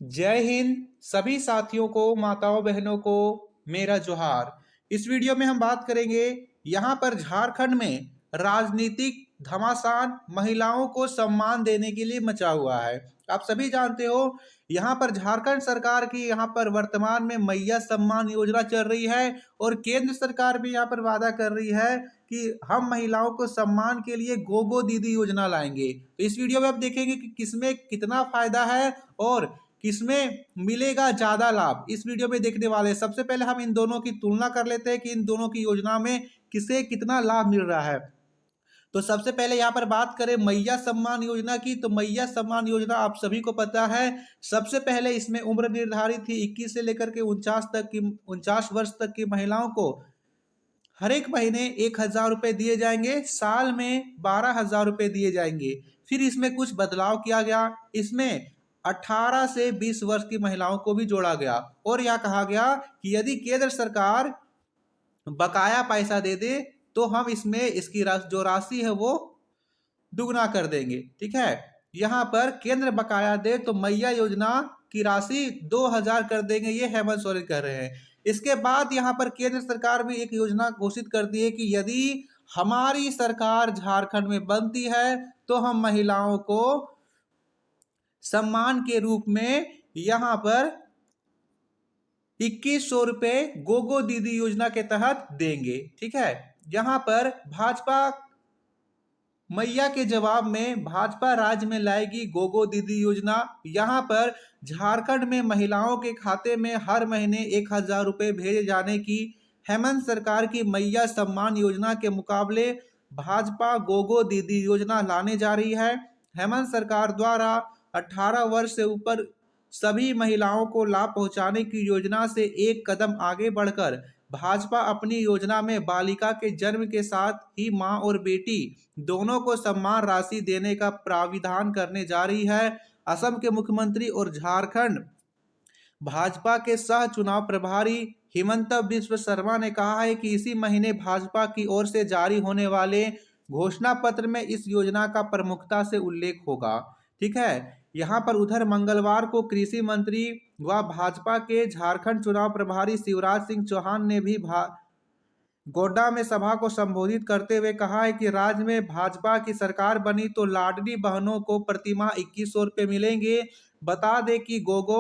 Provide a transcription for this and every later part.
जय हिंद। सभी साथियों को, माताओं बहनों को मेरा जोहार। इस वीडियो में हम बात करेंगे यहाँ पर झारखंड में राजनीतिक घमासान महिलाओं को सम्मान देने के लिए मचा हुआ है। आप सभी जानते हो यहाँ पर झारखंड सरकार की यहाँ पर वर्तमान में मैया सम्मान योजना चल रही है और केंद्र सरकार भी यहाँ पर वादा कर रही है कि हम महिलाओं को सम्मान के लिए गोगो दीदी योजना लाएंगे। तो इस वीडियो में आप देखेंगे कि किसमें कितना फायदा है और किसमें मिलेगा ज्यादा लाभ। इस वीडियो में देखने वाले हैं। सबसे पहले हम इन दोनों की तुलना कर लेते हैं कि इन दोनों की योजना में किसे कितना लाभ मिल रहा है। तो सबसे पहले यहाँ पर बात करें मैया सम्मान योजना की, तो मैया सम्मान योजना आप सभी को पता है। सबसे पहले इसमें उम्र निर्धारित थी 21 से लेकर के 49 वर्ष तक की महिलाओं को हर एक महीने 1,000 रुपए दिए जाएंगे, साल में 12,000 रुपए दिए जाएंगे। फिर इसमें कुछ बदलाव किया गया, इसमें 18 से 20 वर्ष की महिलाओं को भी जोड़ा गया और यह कहा गया कि यदि केंद्र सरकार बकाया पैसा दे दे तो हम इसमें इसकी जो राशि है वो दुगना कर देंगे। ठीक है, यहाँ पर केंद्र बकाया दे तो मैया योजना की राशि 2,000 कर देंगे, ये हेमंत सोरेन कह रहे हैं। इसके बाद यहाँ पर केंद्र सरकार भी एक योजना घोषित करती है कि यदि हमारी सरकार झारखंड में बनती है तो हम महिलाओं को सम्मान के रूप में यहाँ पर 2100 रुपए गोगो दीदी योजना के तहत देंगे। ठीक है, यहाँ पर भाजपा मैया के जवाब में भाजपा राज्य में लाएगी गोगो दीदी योजना। यहाँ पर झारखंड में महिलाओं के खाते में हर महीने 1,000 रुपए भेजे जाने की हेमंत सरकार की मैया सम्मान योजना के मुकाबले भाजपा गोगो दीदी योजना लाने जा रही है। हेमंत सरकार द्वारा 18 वर्ष से ऊपर सभी महिलाओं को लाभ पहुंचाने की योजना से एक कदम आगे बढ़कर भाजपा अपनी योजना में बालिका के जन्म के साथ ही मां और बेटी दोनों को सम्मान राशि देने का प्राविधान करने जा रही है। असम के मुख्यमंत्री और झारखंड भाजपा के सह चुनाव प्रभारी हिमंत बिस्व शर्मा ने कहा है कि इसी महीने भाजपा की ओर से जारी होने वाले घोषणा पत्र में इस योजना का प्रमुखता से उल्लेख होगा। ठीक है, यहाँ पर उधर मंगलवार को कृषि मंत्री व भाजपा के झारखंड चुनाव प्रभारी शिवराज सिंह चौहान ने भी गोड्डा में सभा को संबोधित करते हुए कहा है कि राज्य में भाजपा की सरकार बनी तो लाडली बहनों को प्रतिमाह 2100 रुपये मिलेंगे। बता दें कि गोगो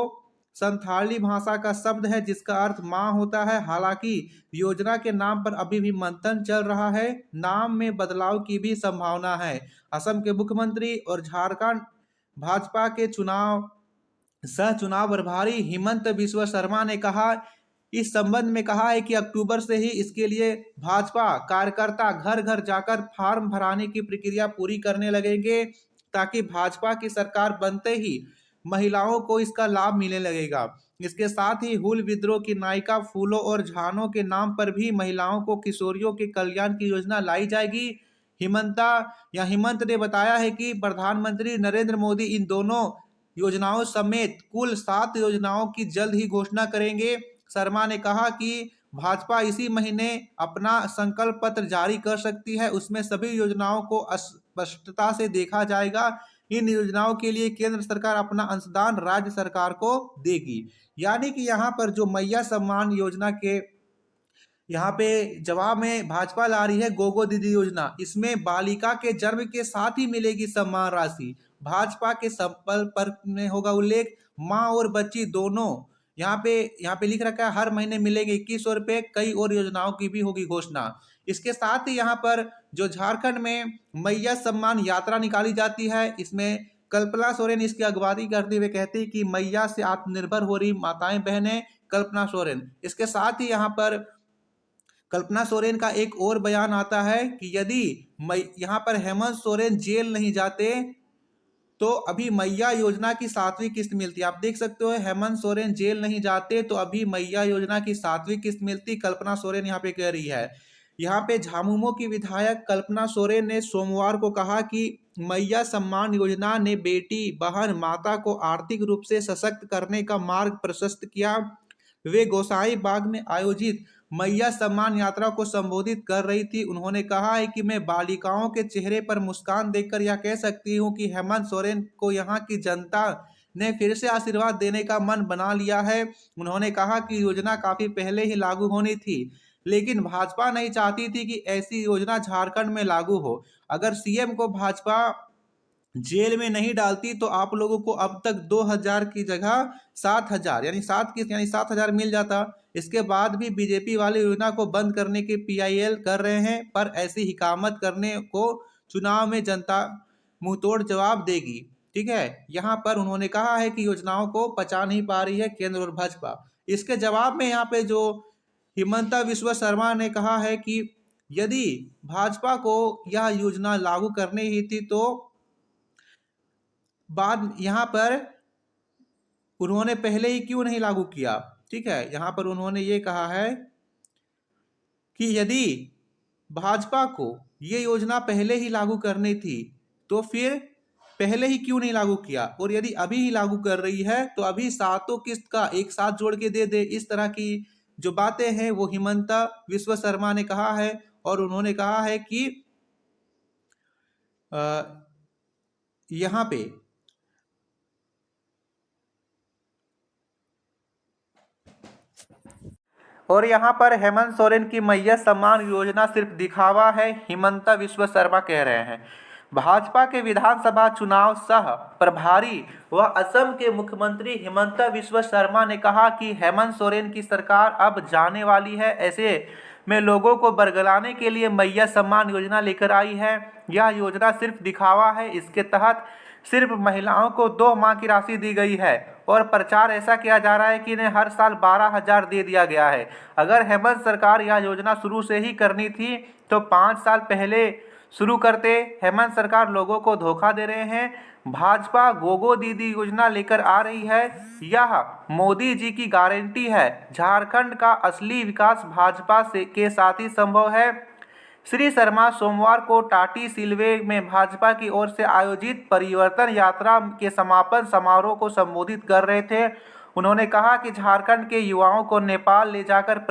संथाली भाषा का शब्द है जिसका अर्थ मां होता है। हालांकि योजना के नाम पर अभी भी मंथन चल रहा है, नाम में बदलाव की भी संभावना है। असम के मुख्यमंत्री और झारखंड भाजपा के सह चुनाव प्रभारी हिमंत बिस्व शर्मा ने कहा इस संबंध में कहा है कि अक्टूबर से ही इसके लिए भाजपा कार्यकर्ता घर घर जाकर फॉर्म भराने की प्रक्रिया पूरी करने लगेंगे ताकि भाजपा की सरकार बनते ही महिलाओं को इसका लाभ मिलने लगेगा। इसके साथ ही हुल विद्रोह की नायिका फूलों और झानों के नाम पर भी महिलाओं को किशोरियों के कल्याण की योजना लाई जाएगी। हिमंत ने बताया है कि प्रधानमंत्री नरेंद्र मोदी इन दोनों योजनाओं समेत कुल 7 योजनाओं की जल्द ही घोषणा करेंगे। शर्मा ने कहा कि भाजपा इसी महीने अपना संकल्प पत्र जारी कर सकती है, उसमें सभी योजनाओं को स्पष्टता से देखा जाएगा। इन योजनाओं के लिए केंद्र सरकार अपना अंशदान राज्य सरकार को देगी। यानी कि यहाँ पर जो मैया सम्मान योजना के यहाँ पे जवाब में भाजपा ला रही है गोगो दीदी योजना, इसमें बालिका के जन्म के साथ ही मिलेगी सम्मान राशि। भाजपा के संकल्प पत्र में होगा उल्लेख माँ और बच्ची दोनों। यहाँ पे लिख रखा है हर महीने मिलेंगे 2100 रुपये। कई और योजनाओं की भी होगी घोषणा। इसके साथ ही यहाँ पर जो झारखंड में मैया सम्मान यात्रा निकाली जाती है, इसमें कल्पना सोरेन इसकी अगवानी करते हुए कहती है कि मैया से आत्मनिर्भर हो रही माताएं बहनें कल्पना सोरेन। इसके साथ ही यहाँ पर कल्पना सोरेन का एक और बयान आता है कि यदि यहाँ पर हेमंत सोरेन जेल नहीं जाते तो अभी मैया योजना की 7वीं किस्त मिलती। आप देख सकते हो हेमंत सोरेन जेल नहीं जाते तो अभी मैया योजना की 7वीं किस्त मिलती, कल्पना सोरेन यहाँ पे कह रही है। यहाँ पे झामुमो की विधायक कल्पना सोरेन ने सोमवार को कहा कि मैया सम्मान योजना ने बेटी बहन माता को आर्थिक रूप से सशक्त करने का मार्ग प्रशस्त किया। वे गोसाई बाग में आयोजित मैया सम्मान यात्रा को संबोधित कर रही थी। उन्होंने कहा है कि मैं बालिकाओं के चेहरे पर मुस्कान देखकर यह कह सकती हूं कि हेमंत सोरेन को यहाँ की जनता ने फिर से आशीर्वाद देने का मन बना लिया है। उन्होंने कहा कि योजना काफी पहले ही लागू होनी थी, लेकिन भाजपा नहीं चाहती थी कि ऐसी योजना झारखंड में लागू हो। अगर सीएम को भाजपा जेल में नहीं डालती तो आप लोगों को अब तक 2000 की जगह 7000 यानी 7000 मिल जाता। इसके बाद भी बीजेपी वाली योजना को बंद करने के पीआईएल कर रहे हैं, पर ऐसी हिकामत करने को चुनाव में जनता मुंहतोड़ जवाब देगी। ठीक है, यहाँ पर उन्होंने कहा है कि योजनाओं को पचा नहीं पा रही है केंद्र और भाजपा। इसके जवाब में यहाँ पे जो हिमंता विश्व शर्मा ने कहा है कि यदि भाजपा को यह योजना लागू करनी ही थी तो बाद यहाँ पर उन्होंने पहले ही क्यों नहीं लागू किया। ठीक है, यहाँ पर उन्होंने ये कहा है कि यदि भाजपा को ये योजना पहले ही लागू करनी थी तो फिर पहले ही क्यों नहीं लागू किया, और यदि अभी ही लागू कर रही है तो अभी सातों किस्त का एक साथ जोड़ के दे दे। इस तरह की जो बातें हैं वो हिमंता विश्व शर्मा ने कहा है, और उन्होंने कहा है कि यहाँ पे और यहाँ पर हेमंत सोरेन की मैया सम्मान योजना सिर्फ दिखावा है, हिमंता विश्व शर्मा कह रहे हैं। भाजपा के विधानसभा चुनाव सह प्रभारी व असम के मुख्यमंत्री हिमंता विश्व शर्मा ने कहा कि हेमंत सोरेन की सरकार अब जाने वाली है, ऐसे में लोगों को बरगलाने के लिए मैया सम्मान योजना लेकर आई है। यह योजना सिर्फ दिखावा है। इसके तहत सिर्फ महिलाओं को 2 माह की राशि दी गई है और प्रचार ऐसा किया जा रहा है कि इन्हें हर साल 12,000 दे दिया गया है। अगर हेमंत सरकार यह योजना शुरू से ही करनी थी तो 5 साल पहले शुरू करते। हेमंत सरकार लोगों को धोखा दे रहे हैं। भाजपा गोगो दीदी योजना लेकर आ रही है, यह मोदी जी की गारंटी है। झारखंड का असली विकास भाजपा के साथ ही संभव है। श्री शर्मा सोमवार को टाटी सिलवे में भाजपा की ओर से आयोजित परिवर्तन यात्रा के समापन समारोह को संबोधित कर रहे थे। उन्होंने कहा कि झारखंड के युवाओं को नेपाल ले जाकर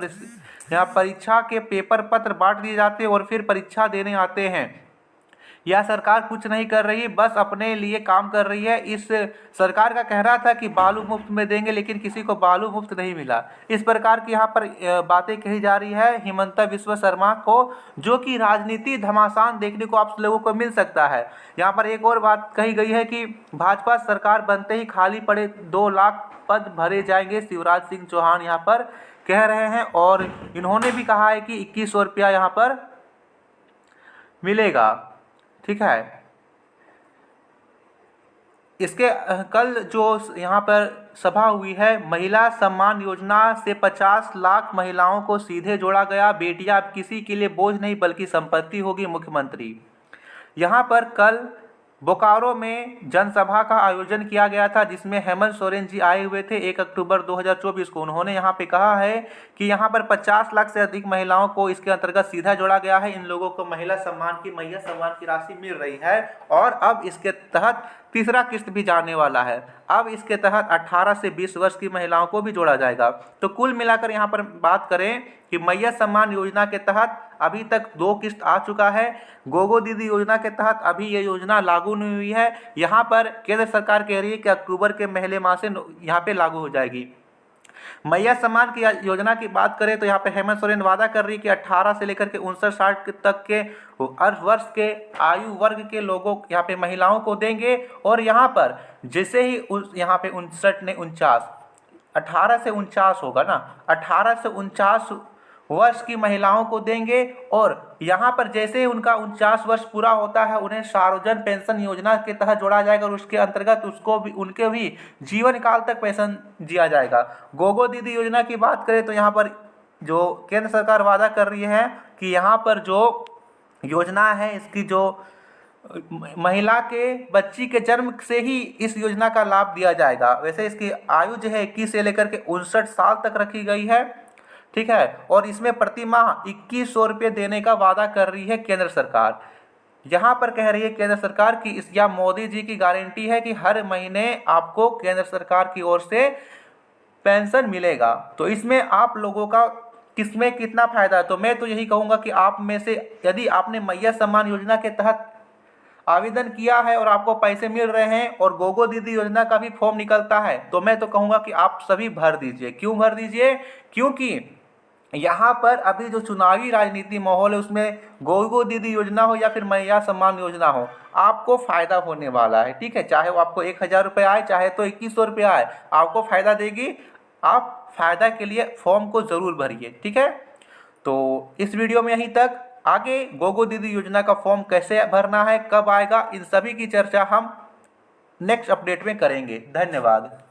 यहाँ परीक्षा के पेपर पत्र बांट दिए जाते हैं और फिर परीक्षा देने आते हैं। यह सरकार कुछ नहीं कर रही, बस अपने लिए काम कर रही है। इस सरकार का कहना था कि बालू मुफ्त में देंगे, लेकिन किसी को बालू मुफ्त नहीं मिला। इस प्रकार की यहाँ पर बातें कही जा रही है हिमंता विश्व शर्मा को, जो कि राजनीति घमासान देखने को आप लोगों को मिल सकता है। यहाँ पर एक और बात कही गई है कि भाजपा सरकार बनते ही खाली पड़े 2 लाख पद भरे जाएंगे, शिवराज सिंह चौहान यहाँ पर कह रहे हैं। और इन्होंने भी कहा है कि 2100 रुपया यहाँ पर मिलेगा। ठीक है, इसके कल जो यहाँ पर सभा हुई है, महिला सम्मान योजना से 50 लाख महिलाओं को सीधे जोड़ा गया। बेटियां अब किसी के लिए बोझ नहीं बल्कि संपत्ति होगी, मुख्यमंत्री। यहाँ पर कल बोकारो में जनसभा का आयोजन किया गया था, जिसमें हेमंत सोरेन जी आए हुए थे 1 अक्टूबर 2024 को। उन्होंने यहाँ पे कहा है कि यहाँ पर 50 लाख से अधिक महिलाओं को इसके अंतर्गत सीधा जोड़ा गया है। इन लोगों को महिला सम्मान की मैया सम्मान की राशि मिल रही है और अब इसके तहत तीसरा किस्त भी जाने वाला है। अब इसके तहत 18 से 20 वर्ष की महिलाओं को भी जोड़ा जाएगा। तो कुल मिलाकर यहाँ पर बात करें कि मैया सम्मान योजना के तहत अभी तक 2 किस्त आ चुका है। गोगो दीदी योजना के तहत अभी ये योजना लागू नहीं हुई है। यहाँ पर केंद्र सरकार कह रही है कि अक्टूबर के पहले माह से यहाँ पे लागू हो जाएगी। मैया सम्मान की योजना की बात करें तो यहाँ पे हेमंत सोरेन वादा कर रही है कि 18 से लेकर के 59-60 तक के हर वर्ष के आयु वर्ग के लोगों यहाँ पे महिलाओं को देंगे। और यहाँ पर जैसे ही यहाँ पे 59 ने 49 18 से 49 होगा ना, 18 से 49 वर्ष की महिलाओं को देंगे। और यहाँ पर जैसे ही उनका 49 वर्ष पूरा होता है उन्हें सार्वजन पेंशन योजना के तहत जोड़ा जाएगा और उसके अंतर्गत उसको भी उनके भी जीवन काल तक पेंशन दिया जाएगा। गोगो दीदी योजना की बात करें तो यहाँ पर जो केंद्र सरकार वादा कर रही है कि यहाँ पर जो योजना है इसकी जो महिला के बच्ची के जन्म से ही इस योजना का लाभ दिया जाएगा। वैसे इसकी आयु जो है 21 से लेकर के 59 साल तक रखी गई है। ठीक है, और इसमें प्रति माह 2100 रुपये देने का वादा कर रही है केंद्र सरकार। यहाँ पर कह रही है केंद्र सरकार की यह मोदी जी की गारंटी है कि हर महीने आपको केंद्र सरकार की ओर से पेंशन मिलेगा। तो इसमें आप लोगों का किसमें कितना फायदा है? तो मैं तो यही कहूँगा कि आप में से यदि आपने मैया सम्मान योजना के तहत आवेदन किया है और आपको पैसे मिल रहे हैं और गोगो दीदी योजना का भी फॉर्म निकलता है, तो मैं तो कहूँगा कि आप सभी भर दीजिए। क्यों भर दीजिए? क्योंकि यहाँ पर अभी जो चुनावी राजनीति माहौल है उसमें गोगो दीदी योजना हो या फिर मैया सम्मान योजना हो, आपको फायदा होने वाला है। ठीक है, चाहे वो आपको 1,000 रुपये आए, चाहे तो 2,100 रुपये आए, आपको फायदा देगी। आप फायदा के लिए फॉर्म को जरूर भरिए। ठीक है, तो इस वीडियो में यहीं तक। आगे गोगो दीदी योजना का फॉर्म कैसे भरना है, कब आएगा, इन सभी की चर्चा हम नेक्स्ट अपडेट में करेंगे। धन्यवाद।